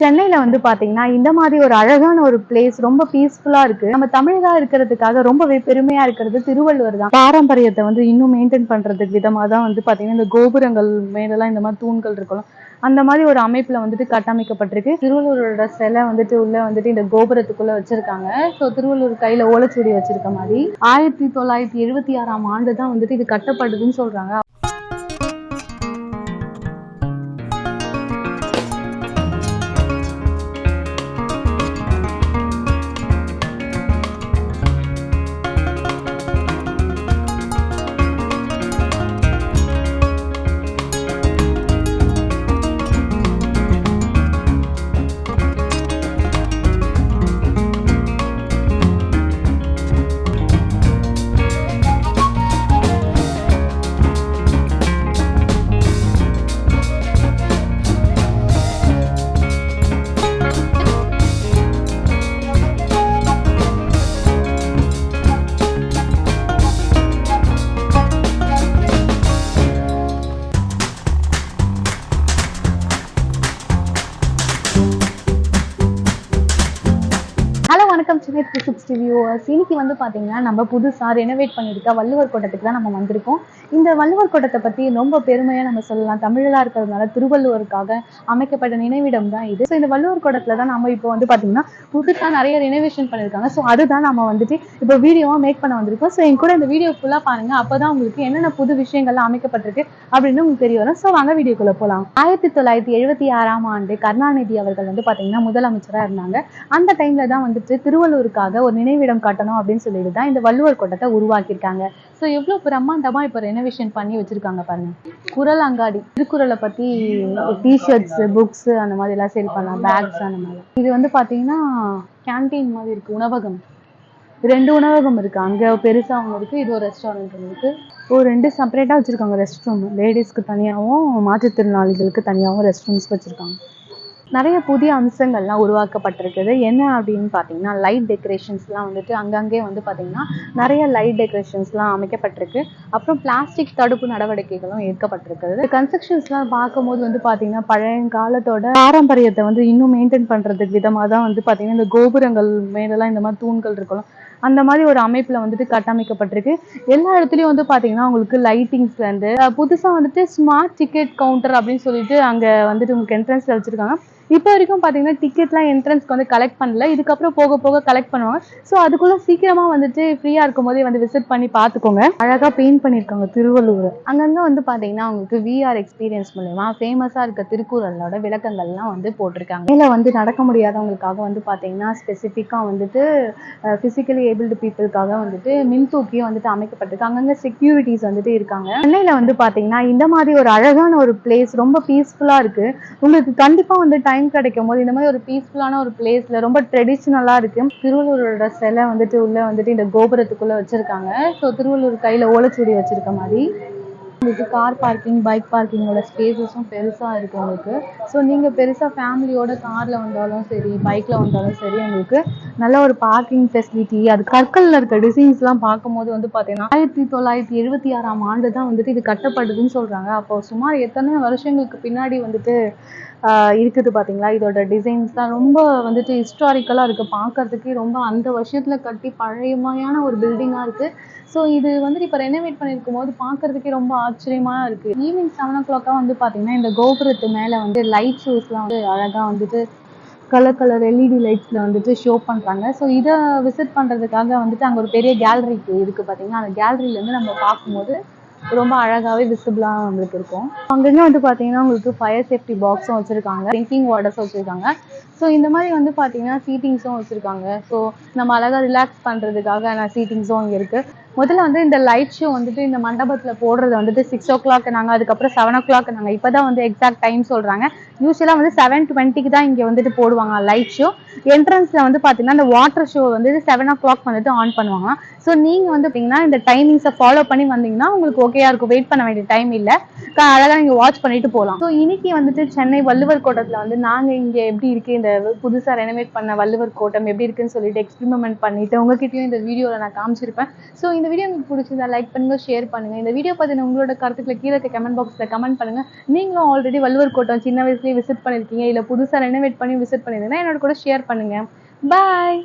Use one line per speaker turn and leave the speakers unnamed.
சென்னையில வந்து பாத்தீங்கன்னா, இந்த மாதிரி ஒரு அழகான ஒரு பிளேஸ் ரொம்ப பீஸ்ஃபுல்லா இருக்கு. நம்ம தமிழரா இருக்கிறதுக்காக ரொம்பவே பெருமையா இருக்கிறது திருவள்ளுவர் தான். பாரம்பரியத்த வந்து இன்னும் மெயின்டெயின் பண்றதுக்கு விதமா தான் வந்து பாத்தீங்கன்னா, இந்த கோபுரங்கள் மேலலாம் இந்த மாதிரி தூண்கள் இருக்கும். அந்த மாதிரி ஒரு அமைப்புல வந்துட்டு கட்டமைக்கப்பட்டிருக்கு. திருவள்ளுவரோட சிலை வந்துட்டு உள்ள வந்துட்டு இந்த கோபுரத்துக்குள்ள வச்சிருக்காங்க. ஸோ திருவள்ளுவர் கையில ஓலைச்சுவடி வச்சிருக்க மாதிரி 1976ஆம் ஆண்டு தான் வந்துட்டு இது கட்டப்படுதுன்னு சொல்றாங்க. ஹலோ வணக்கம் சென்னை 360 வியூவர்ஸ். இன்னைக்கு வந்து பார்த்தீங்கன்னா நம்ம புதுசாக ரெனோவேட் பண்ணியிருக்க வள்ளுவர் கோட்டத்துக்கு தான் நம்ம வந்திருக்கோம். இந்த வள்ளுவர் கோட்டத்தை பற்றி ரொம்ப பெருமையாக நம்ம சொல்லலாம். தமிழராக இருக்கிறதுனால திருவள்ளுவருக்காக அமைக்கப்பட்ட நினைவிடம் தான் இது. ஸோ இந்த வள்ளுவர் கோட்டத்தில் தான் நம்ம இப்போ வந்து பார்த்தீங்கன்னா புதுசாக நிறைய ரெனோவேஷன் பண்ணியிருக்காங்க. ஸோ அதுதான் நம்ம வந்துட்டு இப்போ வீடியோவாக மேக் பண்ண வந்திருக்கோம். ஸோ என் கூட இந்த வீடியோ ஃபுல்லாக பாருங்கள். அப்போ தான் உங்களுக்கு என்னென்ன புது விஷயங்கள்லாம் அமைக்கப்பட்டிருக்கு அப்படின்னு உங்களுக்கு தெரிய வரும். ஸோ வாங்க வீடியோக்குள்ளே போகலாம். 1976ஆம் ஆண்டு கருணாநிதி அவர்கள் வந்து பார்த்தீங்கன்னா முதலமைச்சராக இருந்தாங்க. அந்த டைமில் தான் வந்துட்டு திருவள்ளுவருக்காக ஒரு நினைவிடம் கட்டணும் அப்படின்னு சொல்லிட்டு தான் இந்த வள்ளுவர் கோட்டத்தை உருவாக்கியிருக்காங்க. ஸோ எவ்வளோ பிரம்மாண்டமா இப்போ ரெனோவேஷன் பண்ணி வச்சிருக்காங்க பாருங்க. குறள் அங்காடி, திருக்குறளை பத்தி டிஷர்ட்ஸ், புக்ஸ் அந்த மாதிரி எல்லாம் சேல் பண்ணலாம், பேக்ஸ் அந்த மாதிரி. இது வந்து பாத்தீங்கன்னா கேன்டீன் மாதிரி இருக்கு, உணவகம். 2 உணவகம் இருக்கு, அங்க பெருசா ஒன்று இருக்கு, இது ஒரு ரெஸ்டாரண்ட் இருக்கு. ஒரு 2 செப்பரேட்டா வச்சிருக்காங்க ரெஸ்ட் ரூம். லேடிஸ்க்கு தனியாகவும் மாற்றுத்திறனாளிகளுக்கு தனியாகவும் ரெஸ்ட் ரூம்ஸ் வச்சிருக்காங்க. நிறைய புதிய அம்சங்கள்லாம் உருவாக்கப்பட்டிருக்குது. என்ன அப்படின்னு பார்த்தீங்கன்னா லைட் டெக்கரேஷன்ஸ்லாம் வந்துட்டு அங்கங்கே வந்து பார்த்தீங்கன்னா நிறைய லைட் டெக்கரேஷன்ஸ்லாம் அமைக்கப்பட்டிருக்கு. அப்புறம் பிளாஸ்டிக் தடுப்பு நடவடிக்கைகளும் எடுக்கப்பட்டிருக்குது. கன்ஸ்ட்ரக்ஷன்ஸ்லாம் பார்க்கும்போது வந்து பார்த்தீங்கன்னா பழைய காலத்தோட பாரம்பரியத்தை வந்து இன்னும் மெயின்டைன் பண்ணுறதுக்கு விதமாக தான் வந்து பார்த்தீங்கன்னா இந்த கோபுரங்கள் மேலெல்லாம் இந்த மாதிரி தூண்கள் இருக்கும். அந்த மாதிரி ஒரு அமைப்புல வந்துட்டு கட்டமைக்கப்பட்டிருக்கு. எல்லா இடத்துலயும் வந்து பாத்தீங்கன்னா உங்களுக்கு லைட்டிங்ஸ்ல இருந்து புதுசா வந்துட்டு ஸ்மார்ட் டிக்கெட் கவுண்டர் அப்படின்னு சொல்லிட்டு அங்க வந்துட்டு உங்களுக்கு என்ட்ரன்ஸ்ல வச்சிருக்காங்க. இப்போ வரைக்கும் பார்த்தீங்கன்னா டிக்கெட்லாம் என்ட்ரன்ஸ்க்கு வந்து கலெக்ட் பண்ணல. இதுக்கப்புறம் போக போக கலெக்ட் பண்ணுவாங்க. ஸோ அதுக்குள்ள சீக்கிரமா வந்துட்டு ஃப்ரீயா இருக்கும் போதே வந்து விசிட் பண்ணி பார்த்துக்கோங்க. அழகா பெயிண்ட் பண்ணியிருக்காங்க திருவள்ளுவர். அங்கங்க வந்து பார்த்தீங்கன்னா உங்களுக்கு விஆர் எக்ஸ்பீரியன்ஸ் மூலமா ஃபேமஸா இருக்க திருக்குறளோட விளக்கங்கள்லாம் வந்து போட்டிருக்காங்க. மேல வந்து நடக்க முடியாதவங்களுக்காக வந்து பார்த்தீங்கன்னா ஸ்பெசிஃபிக்காக வந்துட்டு பிசிக்கலி ஏபிள்டு பீப்புளுக்காக வந்துட்டு மின்தூக்கியும் வந்துட்டு அமைக்கப்பட்டிருக்கு. அங்கங்க செக்யூரிட்டிஸ் வந்துட்டு இருக்காங்க. சென்னையில வந்து பார்த்தீங்கன்னா இந்த மாதிரி ஒரு அழகான ஒரு பிளேஸ் ரொம்ப பீஸ்ஃபுல்லா இருக்கு. உங்களுக்கு கண்டிப்பா வந்து டைம் கிடைக்கும் போது இந்த மாதிரி ஒரு பீஸ்ஃபுல்லான ஒரு பிளேஸ்ல ரொம்ப ட்ரெடிஷ்னலா இருக்கு. திருவள்ளுவரோட சிலை வந்துட்டு உள்ள வந்துட்டு இந்த கோபுரத்துக்குள்ள வச்சிருக்காங்க. ஸோ திருவள்ளுவர் கையில ஓலைச்சுவடி வச்சிருக்க மாதிரி உங்களுக்கு கார் பார்க்கிங், பைக் பார்க்கிங்கோட ஸ்பேசஸும் பெருசா இருக்கு உங்களுக்கு. ஸோ நீங்க பெருசா ஃபேமிலியோட கார்ல வந்தாலும் சரி, பைக்ல வந்தாலும் சரி, உங்களுக்கு நல்ல ஒரு பார்க்கிங் ஃபெசிலிட்டி. அது கற்கள்ல இருக்க டிசைன்ஸ்லாம் பார்க்கும்போது வந்து பார்த்தீங்கன்னா 1976ஆம் ஆண்டு தான் வந்துட்டு இது கட்டப்படுதுன்னு சொல்றாங்க. அப்போ சுமார் எத்தனை வருஷங்களுக்கு பின்னாடி வந்துட்டு இருக்குது பார்த்தீங்களா. இதோட டிசைன்ஸ் தான் ரொம்ப வந்துட்டு ஹிஸ்டாரிக்கலாக இருக்குது. பார்க்கறதுக்கே ரொம்ப அந்த வருஷத்தில் கட்டி பழையமையான ஒரு பில்டிங்காக இருக்குது. ஸோ இது வந்துட்டு இப்போ ரெனோவேட் பண்ணியிருக்கும் போது பார்க்கறதுக்கே ரொம்ப ஆச்சரியமாக இருக்குது. ஈவினிங் 7 o'clock வந்து பார்த்தீங்கன்னா இந்த கோபுரத்து மேலே வந்து லைட் ஷோஸ்லாம் வந்து அழகாக வந்துட்டு கலர் எல்இடி லைட்ஸில் வந்துட்டு ஷோ பண்ணுறாங்க. ஸோ இதை விசிட் பண்ணுறதுக்காக வந்துட்டு அங்கே ஒரு பெரிய கேலரிக்கு இருக்குது பார்த்தீங்கன்னா. அந்த கேலரியிலேருந்து நம்ம பார்க்கும்போது ரொம்ப அழகாகவே விசிபிளாக உங்களுக்கு இருக்கும். அங்கங்கே வந்து பார்த்தீங்கன்னா உங்களுக்கு ஃபயர் சேஃப்டி பாக்ஸும் வச்சுருக்காங்க, ட்ரிங்கிங் வாட்டர்ஸும் வச்சுருக்காங்க. ஸோ இந்த மாதிரி வந்து பார்த்தீங்கன்னா சீட்டிங்ஸும் வச்சுருக்காங்க. ஸோ நம்ம அழகாக ரிலாக்ஸ் பண்ணுறதுக்காக சீட்டிங்ஸும் அங்கே இருக்குது. முதல்ல வந்து இந்த லைட் ஷோ வந்துட்டு இந்த மண்டபத்தில் போடுறது வந்துட்டு 6 o'clock நாங்கள், அதுக்கப்புறம் 7 o'clock நாங்கள். இப்போ தான் வந்து எக்ஸாக்ட் டைம் சொல்கிறாங்க. யூஸ்வலாக வந்து 7:20க்கு தான் இங்கே வந்துட்டு போடுவாங்க லைட் ஷோ. என்ட்ரன்ஸில் வந்து பார்த்தீங்கன்னா இந்த வாட்டர் ஷோ வந்துட்டு 7 o'clock வந்துட்டு ஆன் பண்ணுவாங்க. ஸோ நீங்கள் வந்து பார்த்தீங்கன்னா இந்த டைமிங்ஸை ஃபாலோ பண்ணி வந்தீங்கன்னா உங்களுக்கு ஓகேயா இருக்கும். வெயிட் பண்ண வேண்டிய டைம் இல்லை, அழகாக நீங்கள் வாட்ச் பண்ணிட்டு போகலாம். ஸோ இன்னைக்கு வந்துட்டு சென்னை வள்ளுவர் கோட்டத்தில் வந்து நாங்கள் இங்கே எப்படி இருக்குது, இந்த புதுசாக ரெனோவேட் பண்ண வள்ளுவர் கோட்டம் எப்படி இருக்குன்னு சொல்லிட்டு எக்ஸ்பெரிமெண்ட் பண்ணிட்டு உங்ககிட்டயும் இந்த வீடியோவில் நான் காமிச்சிருப்பேன். ஸோ இந்த வீடியோ உங்களுக்கு பிடிச்சிருந்தா லைக் பண்ணுங்க, ஷேர் பண்ணுங்க. இந்த வீடியோ பத்தின உங்களோட கருத்துக்களை கீழே இருக்க கமெண்ட் பாக்ஸ்ல கமெண்ட் பண்ணுங்க. நீங்களும் ஆல்ரெடி வள்ளுவர் கோட்டம் சின்ன வயசுலயே விசிட் பண்ணிருக்கீங்க, இல்ல புதுசா ரெனோவேட் பண்ணி விசிட் பண்ணிருந்தீங்கன்னா என்னோட கூட ஷேர் பண்ணுங்க. பாய்.